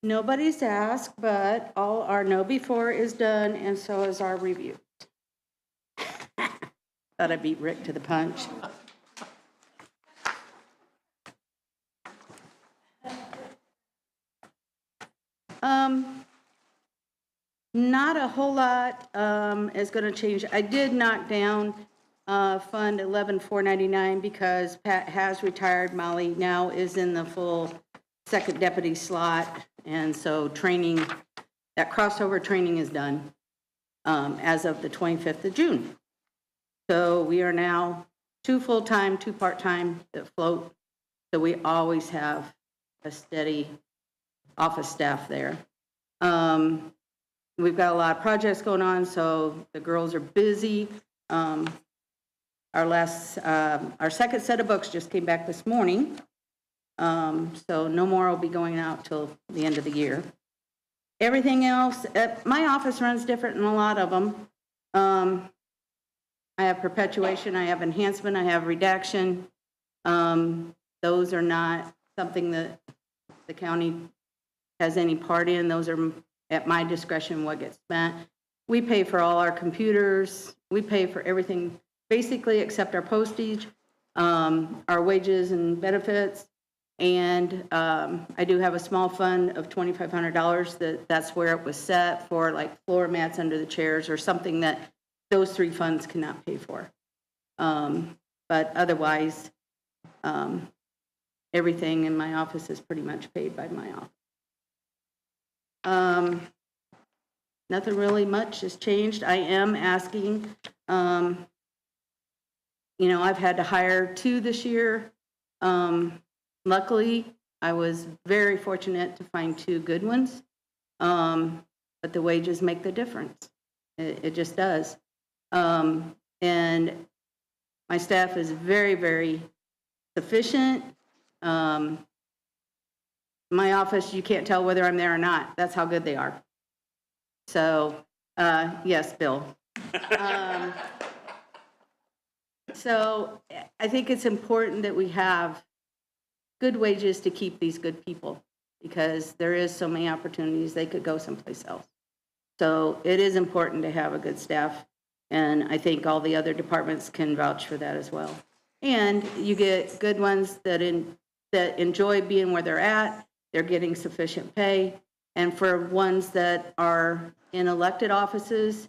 Nobody's asked, but all our know before is done, and so is our review. Thought I beat Rick to the punch. Not a whole lot is going to change. I did knock down Fund 11499 because Pat has retired. Molly now is in the full second deputy slot, and so training, that crossover training is done as of the 25th of June. So we are now 2 full-time, 2 part-time that float. So we always have a steady office staff there. We've got a lot of projects going on, so the girls are busy. Our second set of books just came back this morning. So no more will be going out till the end of the year. Everything else, my office runs different than a lot of them. I have perpetuation, I have enhancement, I have redaction. Those are not something that the county has any part in. Those are at my discretion what gets spent. We pay for all our computers. We pay for everything basically except our postage, our wages and benefits. And I do have a small fund of $2,500 that's where it was set for like floor mats under the chairs or something that those 3 funds cannot pay for. But otherwise, everything in my office is pretty much paid by my office. Nothing really much has changed. I am asking, I've had to hire 2 this year. Luckily, I was very fortunate to find 2 good ones. But the wages make the difference. It just does. And my staff is very, very sufficient. My office, you can't tell whether I'm there or not. That's how good they are. So, yes, Bill. So I think it's important that we have good wages to keep these good people because there is so many opportunities they could go someplace else. So it is important to have a good staff, and I think all the other departments can vouch for that as well. And you get good ones that enjoy being where they're at. They're getting sufficient pay. And for ones that are in elected offices,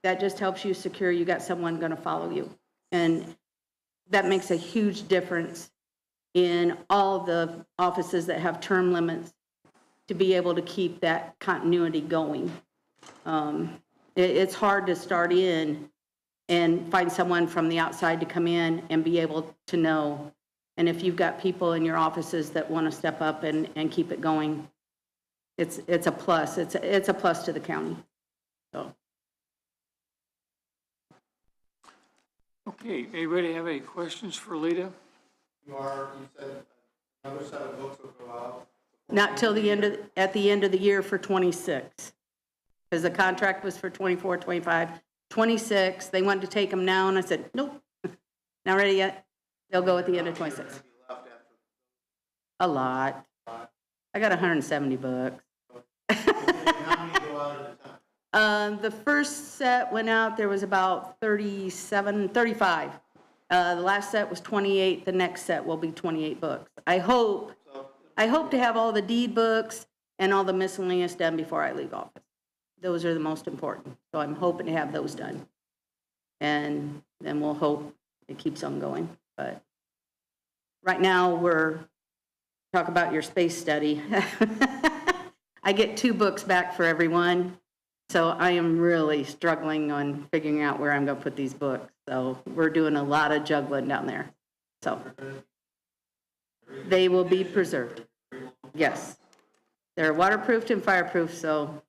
that just helps you secure you got someone going to follow you. And that makes a huge difference in all the offices that have term limits to be able to keep that continuity going. It's hard to start in and find someone from the outside to come in and be able to know. And if you've got people in your offices that want to step up and keep it going, it's a plus. It's a plus to the county. So. Okay, anybody have any questions for Lita? You said another set of books will go out. Not till at the end of the year for 26. Because the contract was for 24, 25, 26. They wanted to take them now, and I said, nope, not ready yet. They'll go at the end of 26. A lot. I got 170 books. How many go out at a time? The first set went out, there was about 35. The last set was 28, the next set will be 28 books. I hope to have all the deed books and all the miscellaneous done before I leave office. Those are the most important, so I'm hoping to have those done. And then we'll hope it keeps on going, but right now talk about your space study. I get 2 books back for everyone, so I am really struggling on figuring out where I'm going to put these books. So we're doing a lot of juggling down there. So they will be preserved. Yes. They're waterproofed and fireproof, so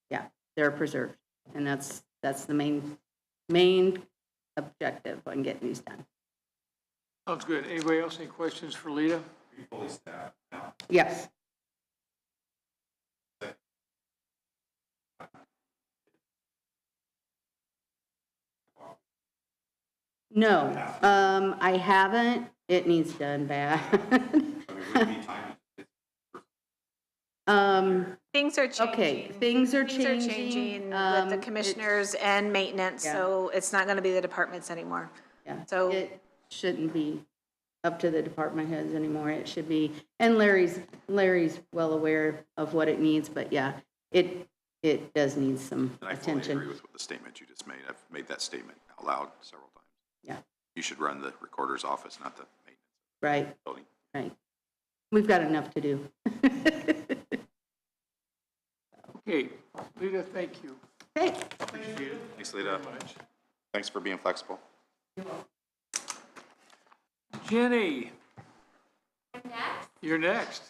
yeah, they're preserved. And that's the main objective on getting these done. Sounds good. Anybody else, any questions for Lita? Fully staffed now. Yes. No, I haven't. It needs done bad. Things are changing. Okay, things are Things are changing. changing with the commissioners and maintenance, Yeah. so it's not gonna be the departments anymore. Yeah, So- it shouldn't be up to the department heads anymore. It should be, and Larry's well aware of what it needs, but yeah, it does need some And I fully agree attention. with the statement you just made. I've made that statement out loud several times. Yeah, You should run the recorder's office, not the maintenance right, building. right. We've got enough to do. Okay, Lita, thank you. Okay. Appreciate it Thanks, Lita. very much. Thanks for being flexible. Jenny. You're next.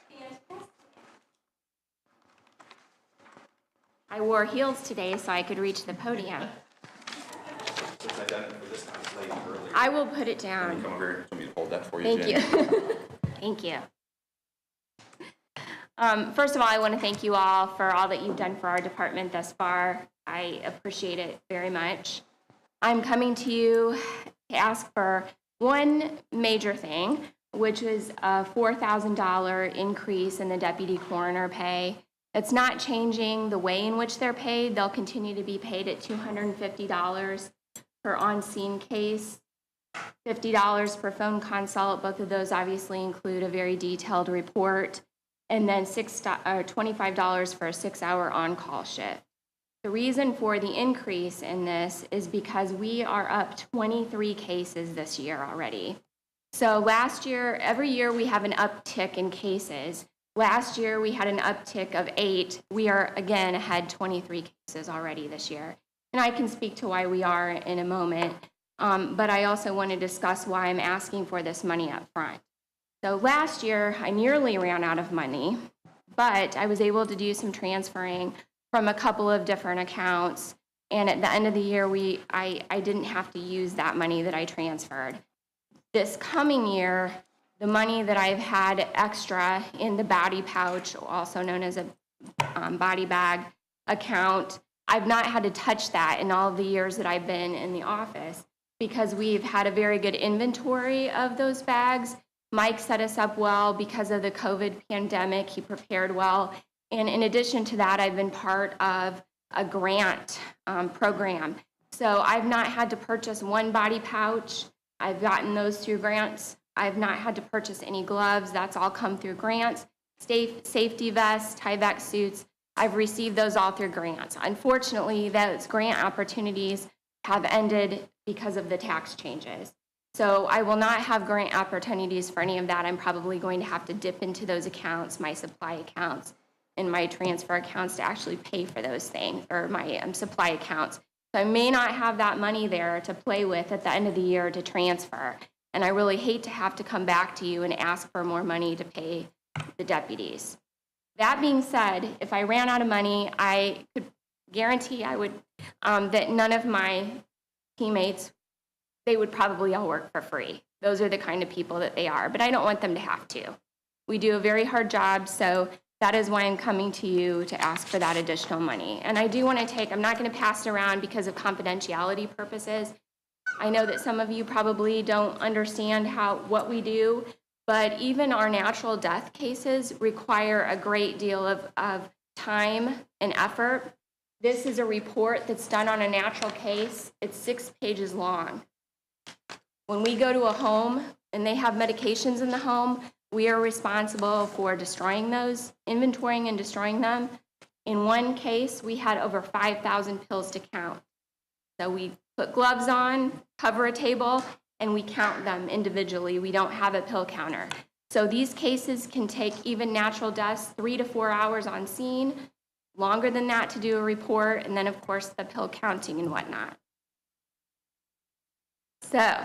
I wore heels today so I could reach the podium. I will put it down. Come over here. Want me to hold that for you, Thank Jen? you. Thank you. First of all, I want to thank you all for all that you've done for our department thus far. I appreciate it very much. I'm coming to you to ask for one major thing, which was a $4,000 increase in the deputy coroner pay. It's not changing the way in which they're paid. They'll continue to be paid at $250 per on-scene case, $50 per phone consult. Both of those obviously include a very detailed report, and then $25 for a 6-hour on-call shift. The reason for the increase in this is because we are up 23 cases this year already. So last year, every year we have an uptick in cases. Last year we had an uptick of 8. We are again ahead 23 cases already this year. And I can speak to why we are in a moment, but I also want to discuss why I'm asking for this money up front. So last year I nearly ran out of money, but I was able to do some transferring from a couple of different accounts. And at the end of the year, I didn't have to use that money that I transferred. This coming year, the money that I've had extra in the body pouch, also known as a body bag account, I've not had to touch that in all the years that I've been in the office because we've had a very good inventory of those bags. Mike set us up well because of the COVID pandemic. He prepared well. And in addition to that, I've been part of a grant program. So I've not had to purchase one body pouch. I've gotten those through grants. I've not had to purchase any gloves. That's all come through grants. Safety vests, Tyvek suits, I've received those all through grants. Unfortunately, those grant opportunities have ended because of the tax changes. So I will not have grant opportunities for any of that. I'm probably going to have to dip into those accounts, my supply accounts, and my transfer accounts to actually pay for those things, or my supply accounts. So I may not have that money there to play with at the end of the year to transfer. And I really hate to have to come back to you and ask for more money to pay the deputies. That being said, if I ran out of money, I could guarantee I would, that none of my teammates, they would probably all work for free. Those are the kind of people that they are, but I don't want them to have to. We do a very hard job, so that is why I'm coming to you to ask for that additional money. And I do want to I'm not going to pass it around because of confidentiality purposes. I know that some of you probably don't understand what we do. but even our natural death cases require a great deal of time and effort. This is a report that's done on a natural case. It's 6 pages long. When we go to a home and they have medications in the home, we are responsible for destroying those, inventorying and destroying them. In one case, we had over 5,000 pills to count. So we put gloves on, cover a table, and we count them individually. We don't have a pill counter. So these cases can take even natural deaths 3 to 4 hours on scene, longer than that to do a report, and then of course the pill counting and whatnot. So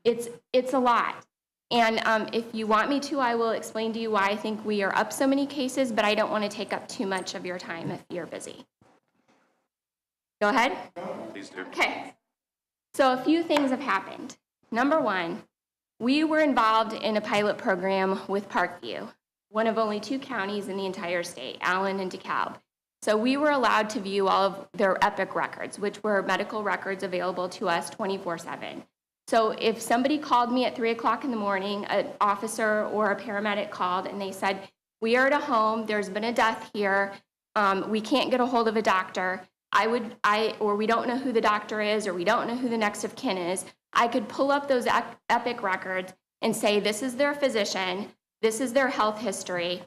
it's a lot. And if you want me to, I will explain to you why I think we are up so many cases, but I don't want to take up too much of your time if you're busy. Go ahead. Please do. Okay. So a few things have happened. Number one, we were involved in a pilot program with Parkview, one of only 2 counties in the entire state, Allen and DeKalb. So we were allowed to view all of their EPIC records, which were medical records available to us 24/7. So if somebody called me at 3 o'clock in the morning, an officer or a paramedic called and they said, we are at a home, there's been a death here, we can't get a hold of a doctor, or we don't know who the doctor is, or we don't know who the next of kin is, I could pull up those EPIC records and say, this is their physician, this is their health history.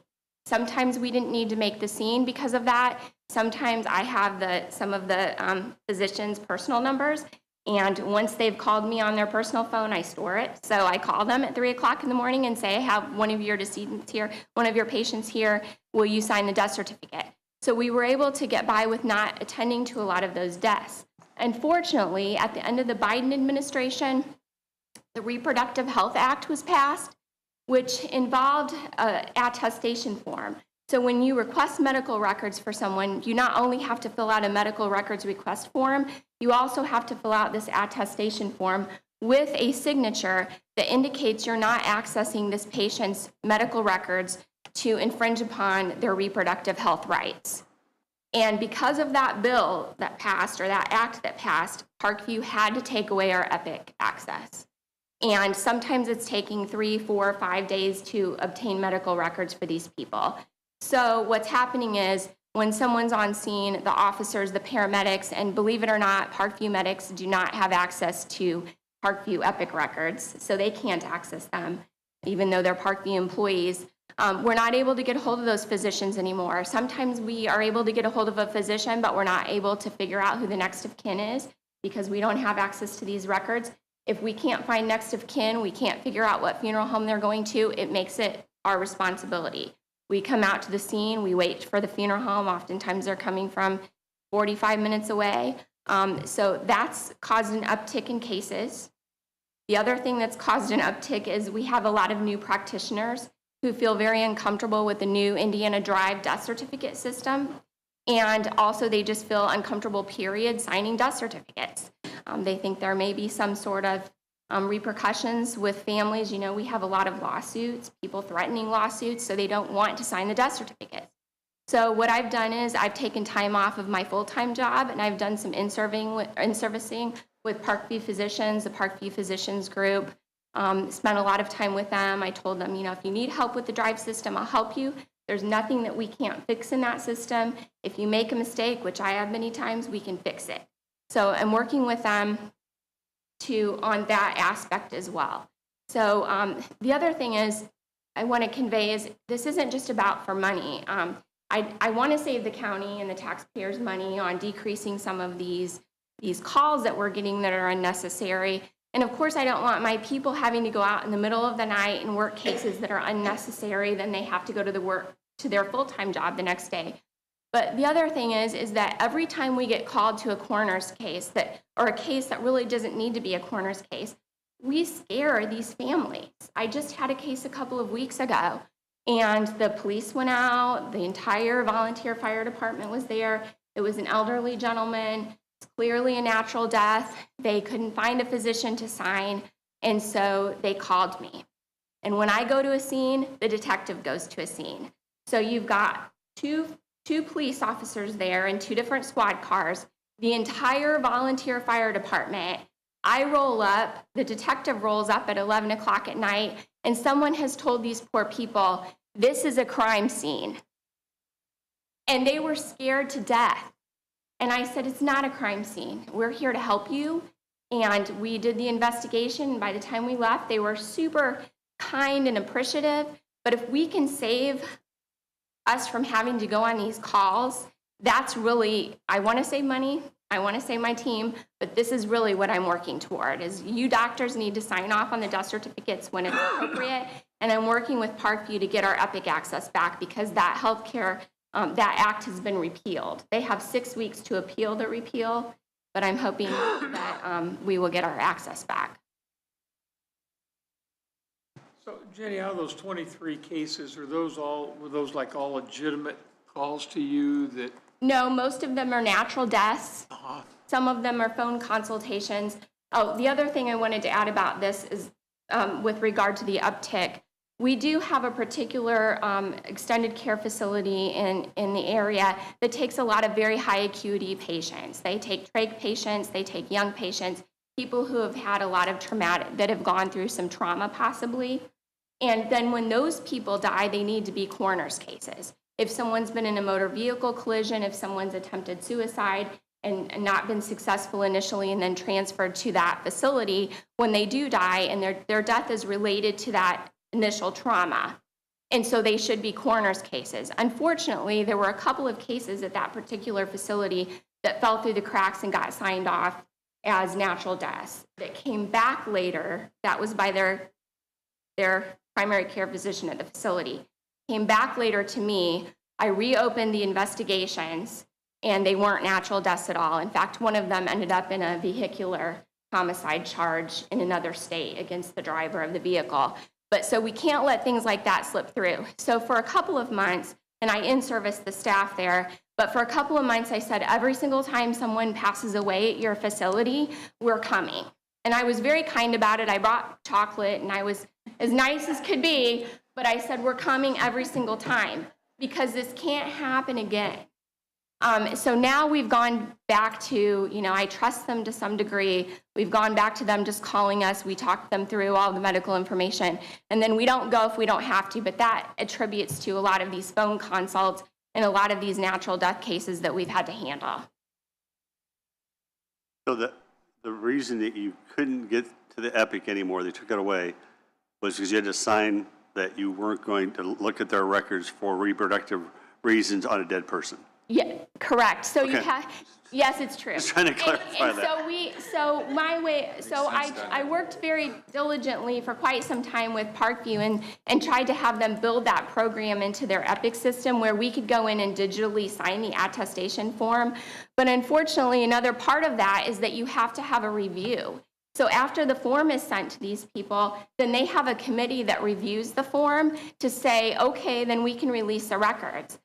Sometimes we didn't need to make the scene because of that. Sometimes I have some of the physicians' personal numbers, and once they've called me on their personal phone, I store it. So I call them at 3 o'clock in the morning and say, I have one of your decedents here, one of your patients here, will you sign the death certificate? So we were able to get by with not attending to a lot of those deaths. Unfortunately, at the end of the Biden administration, the Reproductive Health Act was passed, which involved an attestation form. So when you request medical records for someone, you not only have to fill out a medical records request form, you also have to fill out this attestation form with a signature that indicates you're not accessing this patient's medical records to infringe upon their reproductive health rights. And because of that bill that passed, or that act that passed, Parkview had to take away our EPIC access. And sometimes it's taking 3, 4, 5 days to obtain medical records for these people. So what's happening is when someone's on scene, the officers, the paramedics, and believe it or not, Parkview medics do not have access to Parkview EPIC records, so they can't access them, even though they're Parkview employees. We're not able to get a hold of those physicians anymore. Sometimes we are able to get a hold of a physician, but we're not able to figure out who the next of kin is because we don't have access to these records. If we can't find next of kin, we can't figure out what funeral home they're going to, it makes it our responsibility. We come out to the scene, we wait for the funeral home. Oftentimes they're coming from 45 minutes away. So that's caused an uptick in cases. The other thing that's caused an uptick is we have a lot of new practitioners who feel very uncomfortable with the new Indiana Drive death certificate system. And also they just feel uncomfortable, period, signing death certificates. They think there may be some sort of repercussions with families. You know, we have a lot of lawsuits, people threatening lawsuits, so they don't want to sign the death certificate. So what I've done is I've taken time off of my full-time job, and I've done some in-servicing with Parkview Physicians, the Parkview Physicians Group, spent a lot of time with them. I told them, you know, if you need help with the drive system, I'll help you. There's nothing that we can't fix in that system. If you make a mistake, which I have many times, we can fix it. So I'm working with them on that aspect as well. So the other thing is I want to convey is this isn't just about for money. I want to save the county and the taxpayers money on decreasing some of these calls that we're getting that are unnecessary. And of course, I don't want my people having to go out in the middle of the night and work cases that are unnecessary. Then they have to go to their full-time job the next day. But the other thing is that every time we get called to a coroner's case or a case that really doesn't need to be a coroner's case, we scare these families. I just had a case a couple of weeks ago, and the police went out, the entire volunteer fire department was there. It was an elderly gentleman, it's clearly a natural death. They couldn't find a physician to sign, and so they called me. And when I go to a scene, the detective goes to a scene. So you've got two police officers there in 2 different squad cars, the entire volunteer fire department, I roll up, the detective rolls up at 11 o'clock at night, and someone has told these poor people, this is a crime scene. And they were scared to death. And I said, it's not a crime scene. We're here to help you. And we did the investigation. By the time we left, they were super kind and appreciative. But if we can save us from having to go on these calls, that's really, I want to save money. I want to save my team, but this is really what I'm working toward, is you doctors need to sign off on the death certificates when it's appropriate, and I'm working with Parkview to get our Epic access back because that healthcare, that act has been repealed. They have 6 weeks to appeal the repeal, but I'm hoping that we will get our access back. So Jenny, out of those 23 cases, were those all legitimate calls to you that? No, most of them are natural deaths. Some of them are phone consultations. Oh, the other thing I wanted to add about this is with regard to the uptick, we do have a particular extended care facility in the area that takes a lot of very high acuity patients. They take trach patients, they take young patients, people who have had a lot of traumatic, that have gone through some trauma possibly. And then when those people die, they need to be coroner's cases. If someone's been in a motor vehicle collision, if someone's attempted suicide and not been successful initially and then transferred to that facility, when they do die and their death is related to that initial trauma. And so they should be coroner's cases. Unfortunately, there were a couple of cases at that particular facility that fell through the cracks and got signed off as natural deaths that came back later. That was by their primary care physician at the facility. Came back later to me. I reopened the investigations, and they weren't natural deaths at all. In fact, one of them ended up in a vehicular homicide charge in another state against the driver of the vehicle. But so we can't let things like that slip through. So for a couple of months, and I in-service the staff there, but for a couple of months I said, every single time someone passes away at your facility, we're coming. And I was very kind about it. I brought chocolate, and I was as nice as could be, but I said, we're coming every single time because this can't happen again. So now we've gone back to, I trust them to some degree. We've gone back to them just calling us. We talk them through all the medical information. And then we don't go if we don't have to, but that attributes to a lot of these phone consults and a lot of these natural death cases that we've had to handle. So the reason that you couldn't get to the Epic anymore, they took it away, was because you had to sign that you weren't going to look at their records for reproductive reasons on a dead person. Yeah, correct. So Okay. you have, yes, it's true. Just trying to clarify and that. So I worked very diligently for quite some time with Parkview and tried to have them build that program into their Epic system where we could go in and digitally sign the attestation form. But unfortunately, another part of that is that you have to have a review. So after the form is sent to these people, then they have a committee that reviews the form to say, okay, then we can release the records.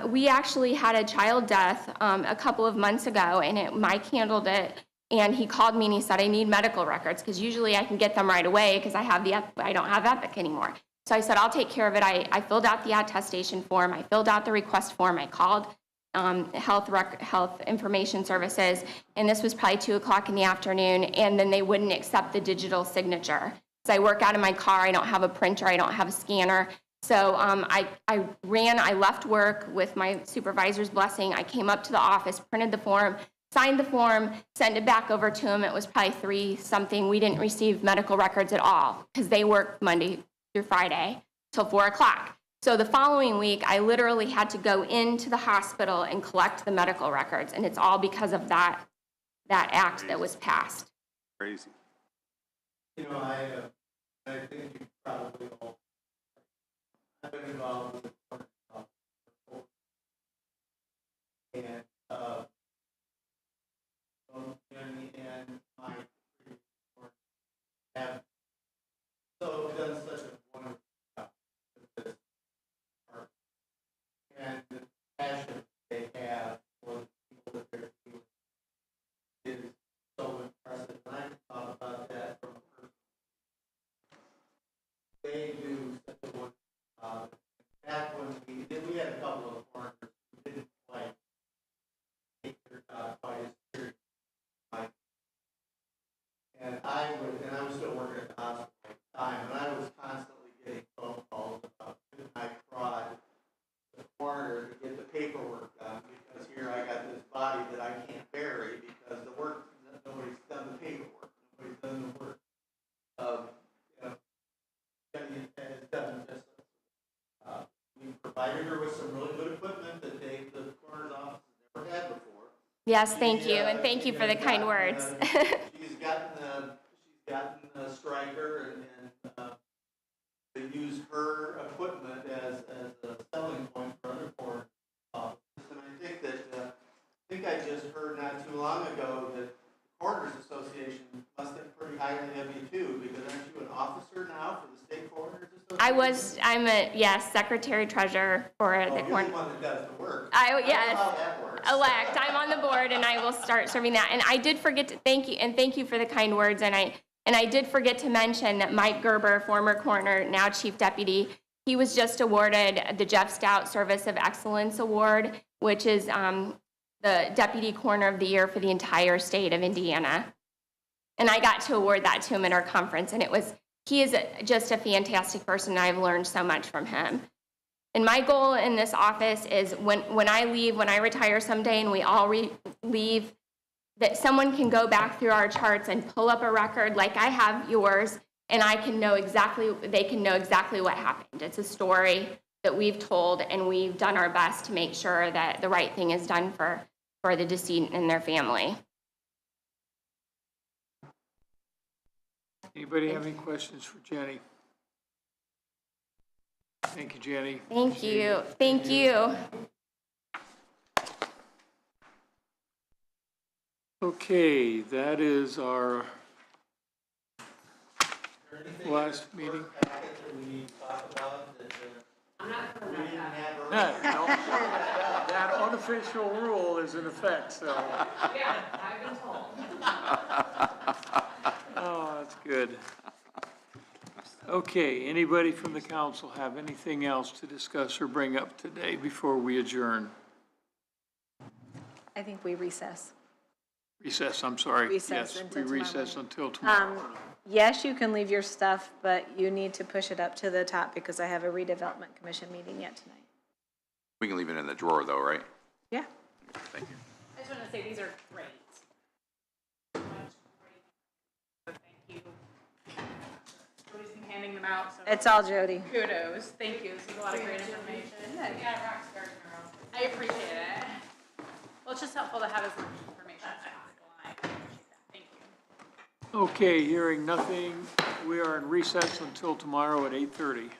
We actually had a child death a couple of months ago, and Mike handled it, and he called me and he said, I need medical records, because usually I can get them right away because I don't have Epic anymore. So I said, I'll take care of it. I filled out the attestation form. I filled out the request form. I called Health Information Services, and this was probably 2 o'clock in the afternoon, and then they wouldn't accept the digital signature. So I work out of my car. I don't have a printer. I don't have a scanner. So I left work with my supervisor's blessing. I came up to the office, printed the form, signed the form, sent it back over to him. It was probably 3-something. We didn't receive medical records at all because they worked Monday through Friday till 4 o'clock. So the following week, I literally had to go into the hospital and collect the medical records, and it's all because of that act that was passed. Crazy. I think you probably all. I've been involved with the corner before, and and my have so done such a wonderful job with this art and the passion they have for the people that they're dealing with is so impressive. And I can talk about that from a personal. They do such a wonderful job. Back when we had a couple of foreigners who didn't quite take provided her with some really good equipment that the coroner's office has never had before. Yes, thank you, and thank you for the kind words. She's gotten a striker and they use her equipment as a selling point for other coroner's offices. And I think I just heard not too long ago that the Coroners Association must think pretty highly of you too, because aren't you an officer now for the State Coroners Association? I'm yes, secretary treasurer for the You're coroner. the one that does the work. Yes. I know how that works. Elect. I'm on the board, and I will start serving that. And I did forget to thank you for the kind words. And I did forget to mention that Mike Gerber, former coroner, now chief deputy, he was just awarded the Jeff Stout Service of Excellence Award, which is the deputy coroner of the year for the entire state of Indiana. And I got to award that to him at our conference, and he is just a fantastic person, and I've learned so much from him. And my goal in this office is when I leave, when I retire someday and we all leave, that someone can go back through our charts and pull up a record like I have yours, and they can know exactly what happened. It's a story that we've told, and we've done our best to make sure that the right thing is done for the decedent and their family. Anybody have any questions for Jenny? Thank you, Jenny. Thank you. Thank you. Okay, that is our last meeting. No, that unofficial rule is in effect, so. Yeah, I've been told. Oh, that's good. Okay, anybody from the council have anything else to discuss or bring up today before we adjourn? I think we recess. Recess, I'm sorry. Recess Yes, until we tomorrow recess morning. until tomorrow. Yes, you can leave your stuff, but you need to push it up to the top because I have a redevelopment commission meeting yet tonight. We can leave it in the drawer though, right? Yeah. Thank you. I just want to say these are great. Thank you. Jody's been handing them out, so. It's all Jody. Kudos. Thank you. This is a lot of great information. Yeah, rock stars, girls. I appreciate it. Well, it's just helpful to have as much information as possible, and I appreciate that. Thank you. Okay, hearing nothing, we are in recess until tomorrow at 8:30.